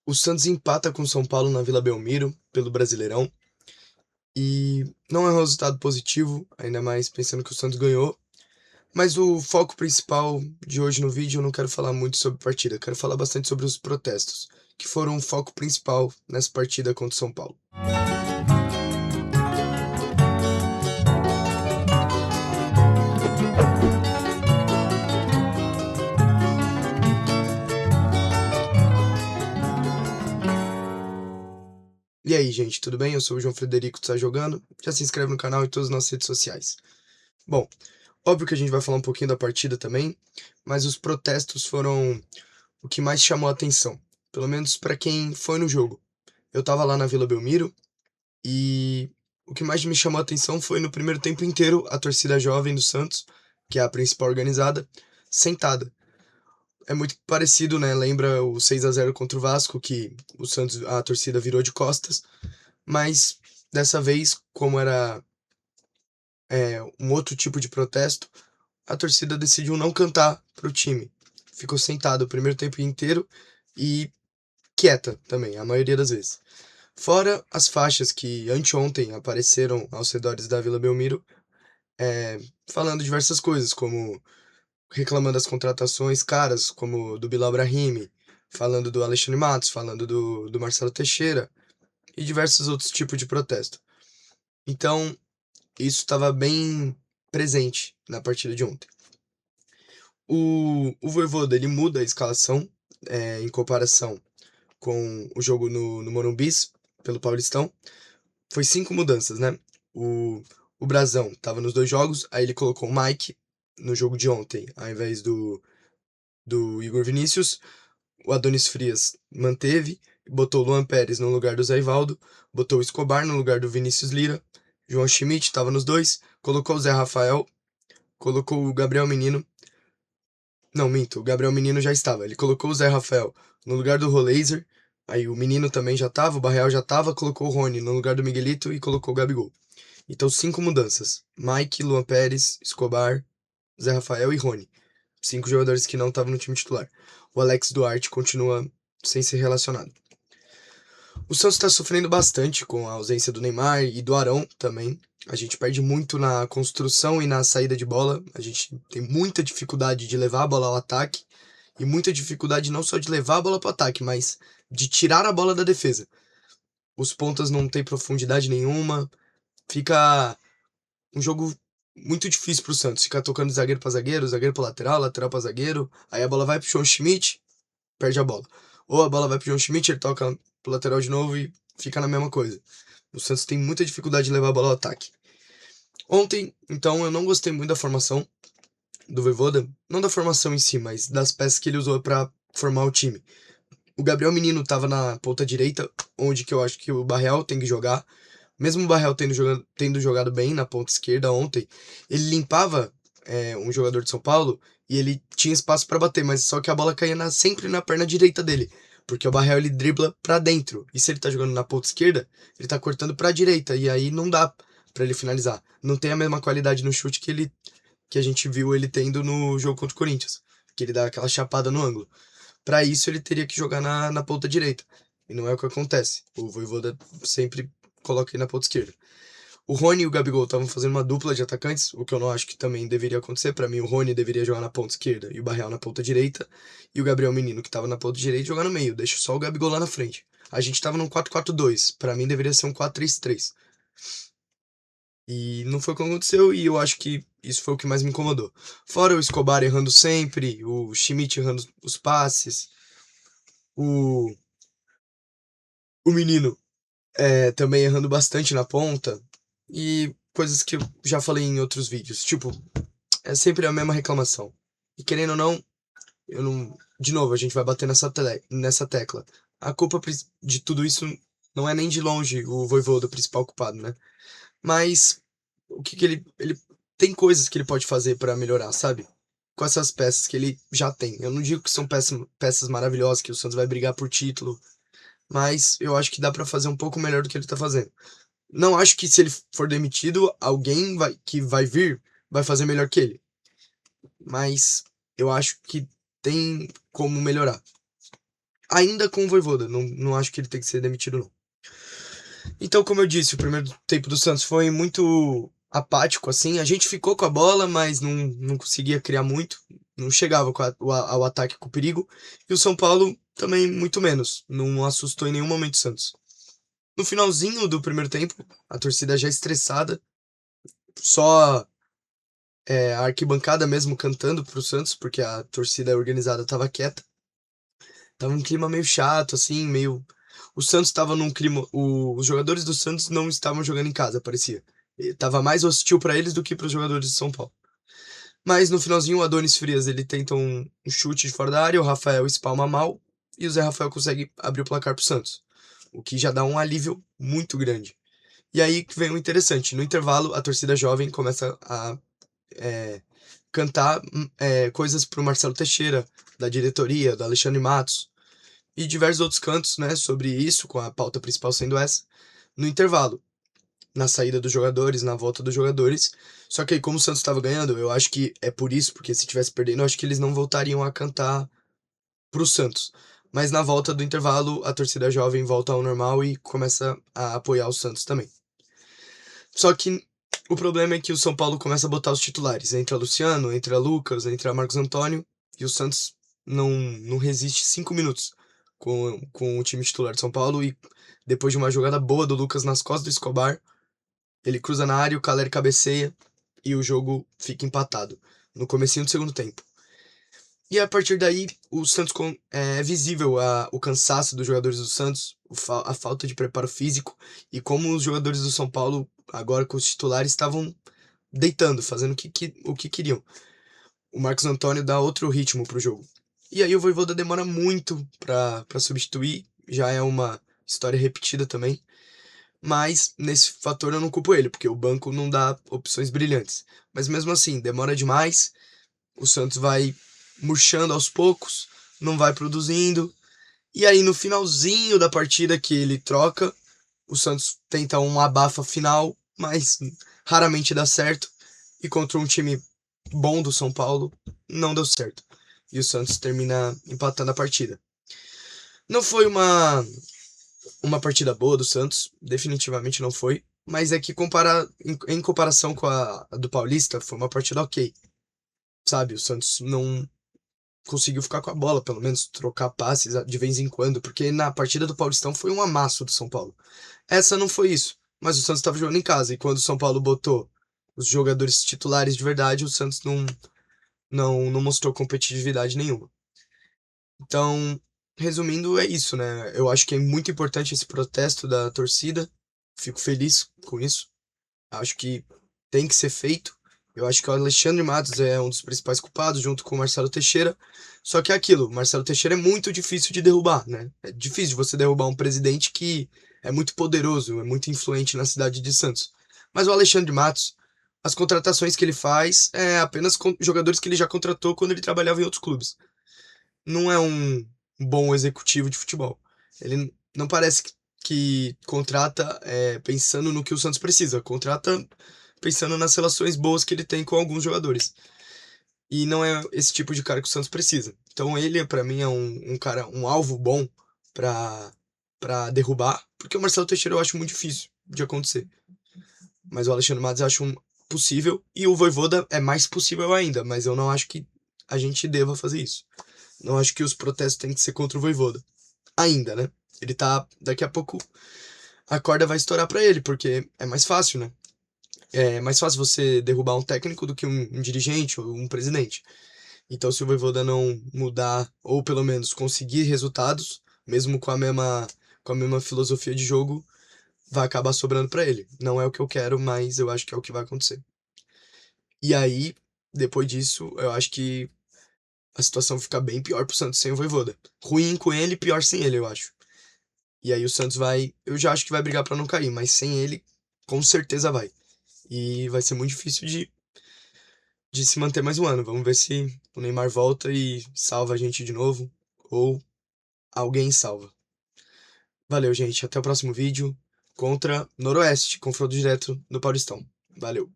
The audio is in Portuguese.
O Santos empata com o São Paulo na Vila Belmiro, pelo Brasileirão, e não é um resultado positivo, ainda mais pensando que o Santos ganhou. Mas o foco principal de hoje no vídeo eu não quero falar muito sobre a partida, quero falar bastante sobre os protestos, que foram o foco principal nessa partida contra o São Paulo. E aí, gente, tudo bem? Eu sou o João Frederico do Tá Jogando. Já se inscreve no canal e todas as nossas redes sociais. Bom, óbvio que a gente vai falar um pouquinho da partida também, mas os protestos foram o que mais chamou a atenção, pelo menos para quem foi no jogo. Eu tava lá na Vila Belmiro e o que mais me chamou a atenção foi no primeiro tempo inteiro a torcida jovem do Santos, que é a principal organizada, sentada. É muito parecido, né? Lembra o 6-0 contra o Vasco, que o Santos, a torcida virou de costas, mas dessa vez, como era um outro tipo de protesto, a torcida decidiu não cantar pro time. Ficou sentado o primeiro tempo inteiro e quieta também, a maioria das vezes. Fora as faixas que anteontem apareceram aos redores da Vila Belmiro, falando diversas coisas, como reclamando das contratações caras, como do Bilal Brahimi, falando do Alexandre Matos, falando do Marcelo Teixeira e diversos outros tipos de protesto. Então, isso estava bem presente na partida de ontem. O Vojvoda, ele muda a escalação em comparação com o jogo no Morumbi, pelo Paulistão. Foi 5 mudanças, né? O Brasão tava nos dois jogos, aí ele colocou o Mike no jogo de ontem, ao invés do Igor Vinícius. O Adonis Frias manteve, botou o Luan Pérez no lugar do Zé Ivaldo, botou o Escobar no lugar do Vinícius Lira. João Schmidt estava nos dois, colocou o Zé Rafael, colocou o Gabriel Menino. Não, minto, o Gabriel Menino já estava. Ele colocou o Zé Rafael no lugar do Roleiser, aí o Menino também já tava, o Barreal já tava, colocou o Rony no lugar do Miguelito e colocou o Gabigol. Então, 5 mudanças. Mike, Luan Pérez, Escobar, Zé Rafael e Rony. 5 jogadores que não estavam no time titular. O Alex Duarte continua sem ser relacionado. O Santos está sofrendo bastante com a ausência do Neymar e do Arão também. A gente perde muito na construção e na saída de bola. A gente tem muita dificuldade de levar a bola ao ataque. E muita dificuldade não só de levar a bola para o ataque, mas de tirar a bola da defesa. Os pontas não têm profundidade nenhuma. Fica um jogo muito difícil pro Santos. Ficar tocando zagueiro pra zagueiro pra lateral, lateral pra zagueiro. Aí a bola vai pro João Schmidt, perde a bola. Ou a bola vai pro João Schmidt, ele toca pro lateral de novo e fica na mesma coisa. O Santos tem muita dificuldade de levar a bola ao ataque. Ontem, então, eu não gostei muito da formação do Vojvoda. Não da formação em si, mas das peças que ele usou para formar o time. O Gabriel Menino tava na ponta direita, onde que eu acho que o Barreal tem que jogar. Mesmo o Barreal tendo jogado bem na ponta esquerda ontem, ele limpava um jogador de São Paulo e ele tinha espaço para bater, mas só que a bola caía sempre na perna direita dele, porque o Barreal ele dribla para dentro, e se ele tá jogando na ponta esquerda, ele tá cortando para direita, e aí não dá para ele finalizar. Não tem a mesma qualidade no chute que a gente viu ele tendo no jogo contra o Corinthians, que ele dá aquela chapada no ângulo. Para isso ele teria que jogar na ponta direita, e não é o que acontece. O Vojvoda sempre coloca ele na ponta esquerda. O Rony e o Gabigol estavam fazendo uma dupla de atacantes, o que eu não acho que também deveria acontecer. Para mim, o Rony deveria jogar na ponta esquerda e o Barreal na ponta direita. E o Gabriel Menino, que estava na ponta direita, jogar no meio. Deixa só o Gabigol lá na frente. A gente estava num 4-4-2. Para mim, deveria ser um 4-3-3. E não foi o que aconteceu, e eu acho que isso foi o que mais me incomodou. Fora o Escobar errando sempre, o Schmidt errando os passes, o, o Menino também errando bastante na ponta, e coisas que eu já falei em outros vídeos. Tipo, é sempre a mesma reclamação. E querendo ou não, eu não. De novo, a gente vai bater nessa tecla. A culpa de tudo isso não é nem de longe o Vojvoda, o principal culpado, né? Mas o que ele tem coisas que ele pode fazer pra melhorar, sabe? Com essas peças que ele já tem. Eu não digo que são peças maravilhosas, que o Santos vai brigar por título, mas eu acho que dá pra fazer um pouco melhor do que ele tá fazendo. Não acho que se ele for demitido, alguém que vai vir vai fazer melhor que ele. Mas eu acho que tem como melhorar. ainda com o Vojvoda. Não acho que ele tem que ser demitido, não. Então, como eu disse, o primeiro tempo do Santos foi muito apático, assim. A gente ficou com a bola, mas não conseguia criar muito. Não chegava ao ataque com perigo. E o São Paulo também muito menos. Não assustou em nenhum momento o Santos. No finalzinho do primeiro tempo, a torcida já estressada, só a arquibancada mesmo cantando pro Santos, porque a torcida organizada tava quieta. Tava um clima meio chato, assim, meio. O Santos tava num clima. Os jogadores do Santos não estavam jogando em casa, parecia. E tava mais hostil pra eles do que pros jogadores de São Paulo. Mas no finalzinho, o Adonis Frias ele tenta um chute de fora da área, o Rafael espalma mal e o Zé Rafael consegue abrir o placar pro Santos. O que já dá um alívio muito grande. E aí que vem o interessante. No intervalo, a torcida jovem começa a cantar coisas pro Marcelo Teixeira, da diretoria, do Alexandre Matos e diversos outros cantos, né, sobre isso, com a pauta principal sendo essa, no intervalo, na saída dos jogadores, na volta dos jogadores. Só que aí, como o Santos estava ganhando, eu acho que é por isso, porque se tivesse perdendo, eu acho que eles não voltariam a cantar pro Santos. Mas na volta do intervalo, a torcida jovem volta ao normal e começa a apoiar o Santos também. Só que o problema é que o São Paulo começa a botar os titulares. Entra Luciano, entra Lucas, entra Marcos Antônio, e o Santos não resiste 5 minutos com o time titular de São Paulo. E depois de uma jogada boa do Lucas nas costas do Escobar, ele cruza na área, o Caleri cabeceia e o jogo fica empatado no comecinho do segundo tempo. E a partir daí, o Santos é visível o cansaço dos jogadores do Santos, a falta de preparo físico e como os jogadores do São Paulo, agora com os titulares, estavam deitando, fazendo o que queriam. O Marcos Antônio dá outro ritmo pro jogo. E aí o Vojvoda demora muito pra substituir, já é uma história repetida também. Mas nesse fator eu não culpo ele, porque o banco não dá opções brilhantes. Mas mesmo assim, demora demais, o Santos vai murchando aos poucos, não vai produzindo. E aí no finalzinho da partida que ele troca, o Santos tenta um abafa final, mas raramente dá certo. E contra um time bom do São Paulo, não deu certo. E o Santos termina empatando a partida. Não foi uma partida boa do Santos, definitivamente não foi. Mas é que em comparação com a do Paulista, foi uma partida ok. Sabe, o Santos não conseguiu ficar com a bola, pelo menos trocar passes de vez em quando, porque na partida do Paulistão foi um amasso do São Paulo. Essa não foi isso, mas o Santos estava jogando em casa, e quando o São Paulo botou os jogadores titulares de verdade, o Santos não mostrou competitividade nenhuma. Então, resumindo, é isso, né? Eu acho que é muito importante esse protesto da torcida, fico feliz com isso, acho que tem que ser feito. Eu acho que o Alexandre Matos é um dos principais culpados, junto com o Marcelo Teixeira. Só que é aquilo, o Marcelo Teixeira é muito difícil de derrubar, né? É difícil você derrubar um presidente que é muito poderoso, é muito influente na cidade de Santos. Mas o Alexandre Matos, as contratações que ele faz é apenas com jogadores que ele já contratou quando ele trabalhava em outros clubes. Não é um bom executivo de futebol. Ele não parece que contrata pensando no que o Santos precisa, contrata pensando nas relações boas que ele tem com alguns jogadores. E não é esse tipo de cara que o Santos precisa. Então ele, pra mim, é um cara, um alvo bom pra, pra derrubar, porque o Marcelo Teixeira eu acho muito difícil de acontecer. Mas o Alexandre Matos eu acho possível, e o Vojvoda é mais possível ainda, mas eu não acho que a gente deva fazer isso. Não acho que os protestos têm que ser contra o Vojvoda. Ainda, né? Ele tá. Daqui a pouco a corda vai estourar pra ele, porque é mais fácil, né? É mais fácil você derrubar um técnico do que um dirigente ou um presidente. Então, se o Vojvoda não mudar, ou pelo menos conseguir resultados, mesmo com a mesma filosofia de jogo, vai acabar sobrando pra ele. Não é o que eu quero, mas eu acho que é o que vai acontecer. E aí, depois disso, eu acho que a situação fica bem pior pro Santos sem o Vojvoda. Ruim com ele, pior sem ele, eu acho. E aí o Santos vai. Eu já acho que vai brigar pra não cair, mas sem ele, com certeza vai. E vai ser muito difícil de se manter mais um ano. Vamos ver se o Neymar volta e salva a gente de novo. Ou alguém salva. Valeu, gente. Até o próximo vídeo contra Noroeste, confronto direto no Paulistão. Valeu.